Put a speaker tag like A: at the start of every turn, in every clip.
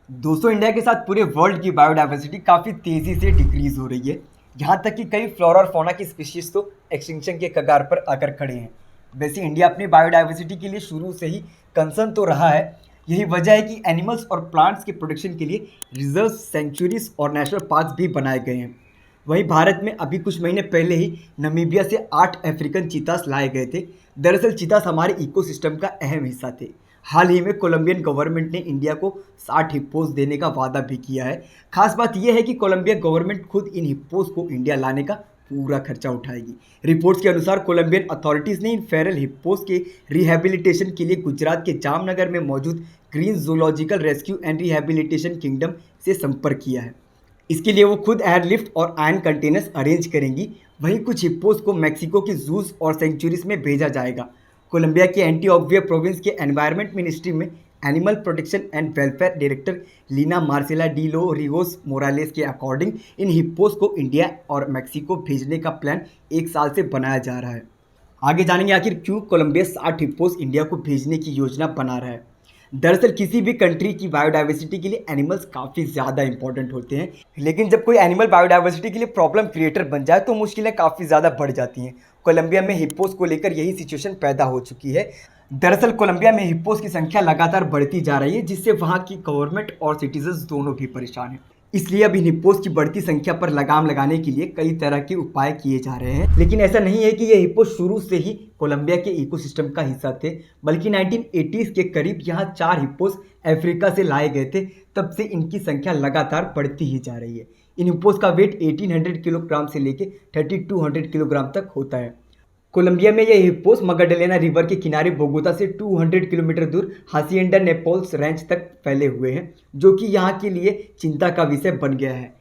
A: दोस्तों, इंडिया के साथ पूरे वर्ल्ड की बायोडाइवर्सिटी काफ़ी तेज़ी से डिक्रीज हो रही है। यहाँ तक कि कई फ्लोरा और फौना की स्पीशीज तो एक्सटिंक्शन के कगार पर आकर खड़े हैं। वैसे इंडिया अपनी बायोडाइवर्सिटी के लिए शुरू से ही कंसर्न तो रहा है। यही वजह है कि एनिमल्स और प्लांट्स के प्रोटेक्शन के लिए रिजर्व, सेंचुरीज और नेशनल पार्क्स भी बनाए गए हैं। वहीं भारत में अभी कुछ महीने पहले ही नमीबिया से 8 अफ्रीकन चीतास लाए गए थे। दरअसल चीतास हमारे इकोसिस्टम का अहम हिस्सा थे। हाल ही में कोलंबियन गवर्नमेंट ने इंडिया को 60 हिप्पोस देने का वादा भी किया है। खास बात यह है कि कोलंबिया गवर्नमेंट खुद इन हिप्पोस को इंडिया लाने का पूरा खर्चा उठाएगी। रिपोर्ट्स के अनुसार कोलंबियन अथॉरिटीज़ ने इन फेरल हिप्पोस के रिहैबिलिटेशन के लिए गुजरात के जामनगर में मौजूद green zoological rescue and rehabilitation kingdom से संपर्क किया है। इसके लिए वो खुद एयरलिफ्ट और आयरन कंटेनर्स अरेंज करेंगी। वहीं कुछ हिप्पोस को मेक्सिको के जूस और सेंचुरीज में भेजा जाएगा। कोलंबिया के एंटीओक्विया प्रोविंस के एनवायरनमेंट मिनिस्ट्री में animal protection and welfare director Lina Marcela de lo Rigos Morales के अकॉर्डिंग इन हिप्पोस को इंडिया और मेक्सिको भेजने का प्लान 1 साल से बनाया जा रहा है। आगे जानेंगे आखिर क्यों कोलंबिया 60 हिप्पोस इंडिया को भेजने की योजना बना रहा है। दरअसल किसी भी कंट्री की बायोडाइवर्सिटी के लिए एनिमल्स काफ़ी ज़्यादा इंपॉर्टेंट होते हैं, लेकिन जब कोई एनिमल बायोडाइवर्सिटी के लिए प्रॉब्लम क्रिएटर बन जाए तो मुश्किलें काफ़ी ज़्यादा बढ़ जाती हैं। कोलंबिया में हिप्पोस को लेकर यही सिचुएशन पैदा हो चुकी है। दरअसल कोलंबिया में हिप्पोस की संख्या लगातार बढ़ती जा रही है, जिससे वहाँ की गवर्नमेंट और सिटीजन्स दोनों भी परेशान हैं। इसलिए अब इन हिप्पोस की बढ़ती संख्या पर लगाम लगाने के लिए कई तरह के उपाय किए जा रहे हैं। लेकिन ऐसा नहीं है कि ये हिप्पोस शुरू से ही कोलंबिया के इकोसिस्टम का हिस्सा थे, बल्कि 1980s के करीब यहाँ 4 हिप्पोस अफ्रीका से लाए गए थे। तब से इनकी संख्या लगातार बढ़ती ही जा रही है। इन हिप्पोस का वेट 1800 किलोग्राम से लेकर 3200 किलोग्राम तक होता है। कोलंबिया में ये हिप्पोस मगडलेना रिवर के किनारे बोगोता से 200 किलोमीटर दूर हासिएंडा नेपोल्स रेंच तक फैले हुए हैं, जो कि यहाँ के लिए चिंता का विषय बन गया है।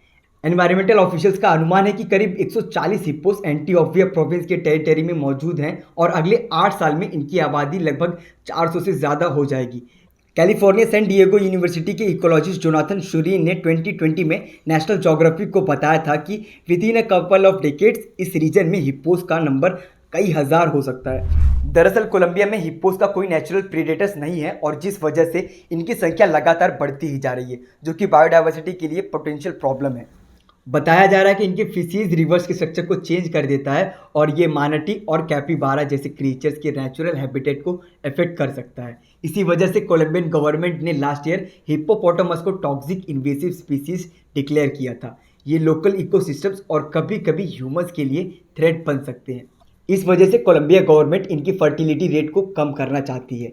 A: एनवायरमेंटल ऑफिशियल्स का अनुमान है कि करीब 140 हिप्पोस एंटीओक्विया प्रोविंस के टेरिटरी में मौजूद हैं और अगले 8 साल में इनकी आबादी लगभग 400 से ज़्यादा हो जाएगी। कैलिफोर्निया सैन डिएगो यूनिवर्सिटी के इकोलॉजिस्ट जोनाथन शुरीन ने 2020 में नेशनल ज्योग्राफिक को बताया था कि with in a couple of decades इस रीजन में हिप्पोस का नंबर कई हज़ार हो सकता है। दरअसल कोलंबिया में हिप्पोस का कोई नेचुरल प्रीडेटर्स नहीं है और जिस वजह से इनकी संख्या लगातार बढ़ती ही जा रही है, जो कि बायोडाइवर्सिटी के लिए पोटेंशियल प्रॉब्लम है। बताया जा रहा है कि इनके फिशीज रिवर्स के स्ट्रक्चर को चेंज कर देता है और ये मानटी और कैपिबारा जैसे क्रीचर्स के नेचुरल हैबिटेट को अफेक्ट कर सकता है। इसी वजह से कोलंबियन गवर्नमेंट ने लास्ट ईयर हिप्पोपोटामस को टॉक्सिक इन्वेसिव स्पीसीज डिक्लेयर किया था। ये लोकल इकोसिस्टम्स और कभी कभी ह्यूमंस के लिए थ्रेट बन सकते हैं। इस वजह से कोलंबिया गवर्नमेंट इनकी फर्टिलिटी रेट को कम करना चाहती है।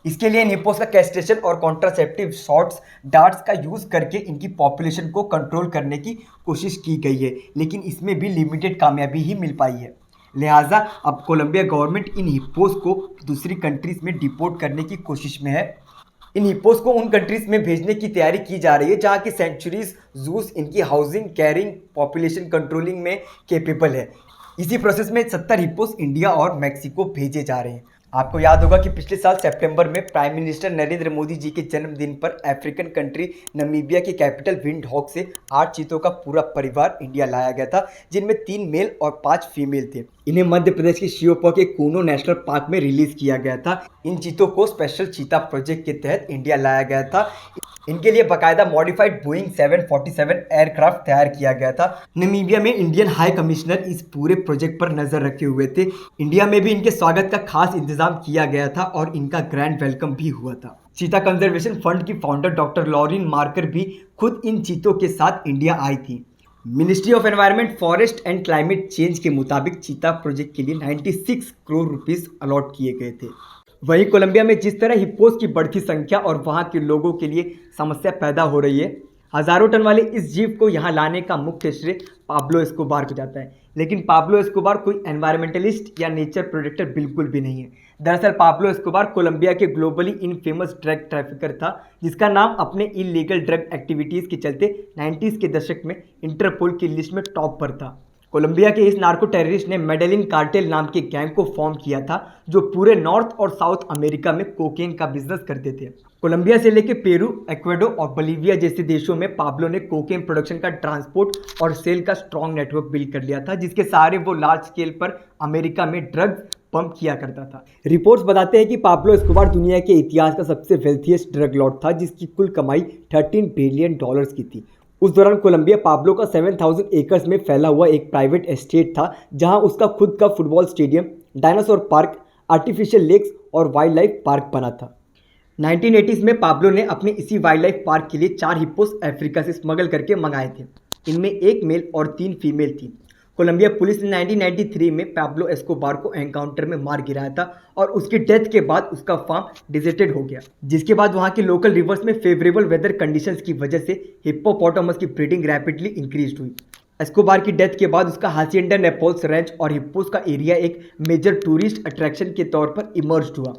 A: इसके लिए इन हिप्पोस का कैस्ट्रेशन और कॉन्ट्रासेप्टिव शॉट्स, डार्ट्स का यूज़ करके इनकी पॉपुलेशन को कंट्रोल करने की कोशिश की गई है, लेकिन इसमें भी लिमिटेड कामयाबी ही मिल पाई है। लिहाजा अब कोलंबिया गवर्नमेंट इन हिप्पोस को दूसरी कंट्रीज़ में डिपोर्ट करने की कोशिश में है। इन हिप्पोस को उन कंट्रीज़ में भेजने की तैयारी की जा रही है जहाँ की सेंचुरीज जूस इनकी हाउसिंग, कैरिंग, पॉपुलेशन कंट्रोलिंग में कैपेबल है। इसी प्रोसेस में 70 हिप्पोस इंडिया और मैक्सिको भेजे जा रहे हैं। आपको याद होगा कि पिछले साल सितंबर में प्राइम मिनिस्टर नरेंद्र मोदी जी के जन्मदिन पर अफ्रीकन कंट्री नमीबिया के कैपिटल विंडहॉक से 8 चीतों का पूरा परिवार इंडिया लाया गया था, जिनमें 3 मेल और 5 फीमेल थे। इन्हें मध्य प्रदेश के शियोपा के कूनो नेशनल पार्क में रिलीज किया गया था। इन चीतों को स्पेशल चीता प्रोजेक्ट के तहत इंडिया लाया गया था। इनके लिए बाकायदा मॉडिफाइड बोइंग 747 एयरक्राफ्ट तैयार किया गया था। नमीबिया में इंडियन हाई कमिश्नर इस पूरे प्रोजेक्ट पर नजर रखे हुए थे। इंडिया में भी इनके स्वागत का खास इंतजाम किया गया था और इनका ग्रैंड वेलकम भी हुआ था। चीता कंजर्वेशन फंड की फाउंडर डॉक्टर लॉरिन मार्कर भी खुद इन चीतों के साथ इंडिया आई थी। Ministry of environment, forest and climate change के मुताबिक चीता प्रोजेक्ट के लिए 96 करोड़ रुपीस अलॉट किए गए थे। वहीं कोलंबिया में जिस तरह हिप्पोस की बढ़ती संख्या और वहां के लोगों के लिए समस्या पैदा हो रही है, हजारों टन वाले इस जीव को यहां लाने का मुख्य श्रेय पाब्लो एस्कोबार को जाता है। लेकिन पाब्लो एस्कोबार कोई एनवायरमेंटलिस्ट या नेचर प्रोटेक्टर बिल्कुल भी नहीं है। दरअसल पाब्लो एस्कोबार कोलंबिया के ग्लोबली इनफेमस ड्रग ट्रैफिकर था, जिसका नाम अपने इलीगल ड्रग एक्टिविटीज़ के चलते 90s के दशक में इंटरपोल की लिस्ट में टॉप पर था। कोलंबिया के इस नार्को टेररिस्ट ने मेडेलिन कार्टेल नाम के गैंग को फॉर्म किया था, जो पूरे नॉर्थ और साउथ अमेरिका में कोकेन का बिजनेस करते थे। कोलंबिया से लेकर पेरू, इक्वाडोर और बोलीविया जैसे देशों में पाब्लो ने कोकेन प्रोडक्शन का ट्रांसपोर्ट और सेल का स्ट्रॉन्ग नेटवर्क बिल्ड कर लिया था, जिसके सहारे वो लार्ज स्केल पर अमेरिका में ड्रग्स पंप किया करता था। रिपोर्ट्स बताते हैं कि पाब्लो एस्कोबार दुनिया के इतिहास का सबसे वेल्थिएस्ट ड्रग लॉर्ड था, जिसकी कुल कमाई $13 बिलियन की थी। उस दौरान कोलंबिया पाब्लो का 7,000 एकर्स में फैला हुआ एक प्राइवेट एस्टेट था, जहां उसका खुद का football stadium, dinosaur park, artificial lakes और वाइल्ड लाइफ पार्क बना था। 1980s में पाब्लो ने अपने इसी वाइल्ड लाइफ पार्क के लिए 4 हिप्पोस अफ्रीका से स्मगल करके मंगाए थे। इनमें 1 मेल और 3 फीमेल थी। कोलंबिया पुलिस ने 1993 में पाब्लो एस्कोबार को एनकाउंटर में मार गिराया था और उसकी डेथ के बाद उसका फार्म डिजर्टेड हो गया, जिसके बाद वहां के लोकल रिवर्स में फेवरेबल वेदर कंडीशंस की वजह से हिप्पोपोटामस की ब्रीडिंग रैपिडली इंक्रीज हुई। एस्कोबार की डेथ के बाद उसका हासिएंडा नेपोल्स रेंच और हिप्पोस का एरिया एक मेजर टूरिस्ट अट्रैक्शन के तौर पर इमर्ज हुआ।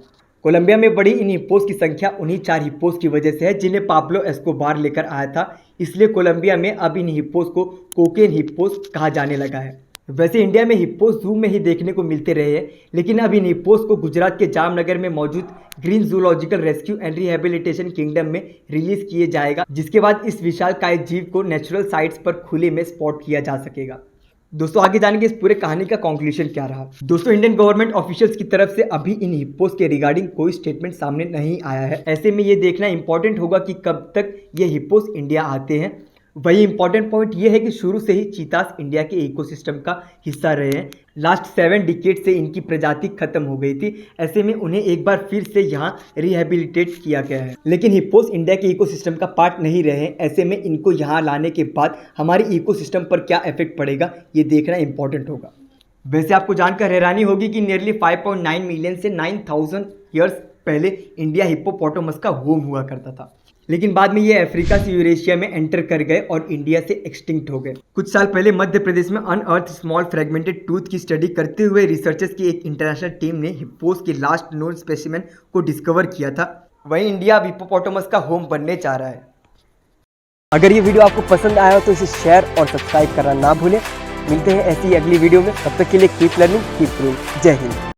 A: कोलंबिया में बड़ी इन हिप्पोस की संख्या उन्हीं 4 हिप्पोस की वजह से है जिन्हें पाब्लो एस्कोबार लेकर आया था, इसलिए कोलंबिया में अब इन हिप्पोस को कोकेन हिप्पोस कहा जाने लगा है। वैसे इंडिया में हिप्पोस जू में ही देखने को मिलते रहे हैं, लेकिन अब इन हिप्पोस को गुजरात के जामनगर में मौजूद green zoological rescue and rehabilitation kingdom में रिलीज किए जाएगा, जिसके बाद इस विशालकाय जीव को नेचुरल साइट्स पर खुले में स्पॉट किया जा सकेगा। दोस्तों, आगे जानेंगे इस पूरे कहानी का कंक्लूजन क्या रहा। दोस्तों, इंडियन गवर्नमेंट ऑफिशियल्स की तरफ से अभी इन हिप्पोस के रिगार्डिंग कोई स्टेटमेंट सामने नहीं आया है। ऐसे में ये देखना इंपॉर्टेंट होगा कि कब तक ये हिप्पोस इंडिया आते हैं। वही इंपॉर्टेंट पॉइंट ये है कि शुरू से ही चीतास इंडिया के इकोसिस्टम का हिस्सा रहे हैं। लास्ट 7 डिकेड से इनकी प्रजाति खत्म हो गई थी। ऐसे में उन्हें एक बार फिर से यहाँ रिहेबिलिटेट किया गया है, लेकिन हिप्पोस इंडिया के इकोसिस्टम का पार्ट नहीं रहे हैं। ऐसे में इनको यहाँ लाने के बाद हमारी इकोसिस्टम पर क्या इफेक्ट पड़ेगा, ये देखना इंपॉर्टेंट होगा। वैसे आपको जानकर हैरानी होगी कि नियरली 5.9 मिलियन से 9,000 ईयर्स पहले इंडिया हिप्पोपोटामस का होम हुआ करता था, लेकिन बाद में ये अफ्रीका से यूरेशिया में एंटर कर गए और इंडिया से एक्सटिंक्ट हो गए। कुछ साल पहले मध्य प्रदेश में अनअर्थ स्मॉल फ्रेगमेंटेड टूथ की स्टडी करते हुए रिसर्चर्स की एक इंटरनेशनल टीम ने हिप्पोस के लास्ट नोन स्पेसिमेन को डिस्कवर किया था। वहीं इंडिया अब हिप्पोपोटामस का होम बनने जा रहा है। अगर ये वीडियो आपको पसंद आया हो तो इसे शेयर और सब्सक्राइब करना ना भूलें। मिलते हैं ऐसी अगली वीडियो में, तब तक के लिए कीप लर्निंग, कीप ग्रोइंग। जय हिंद।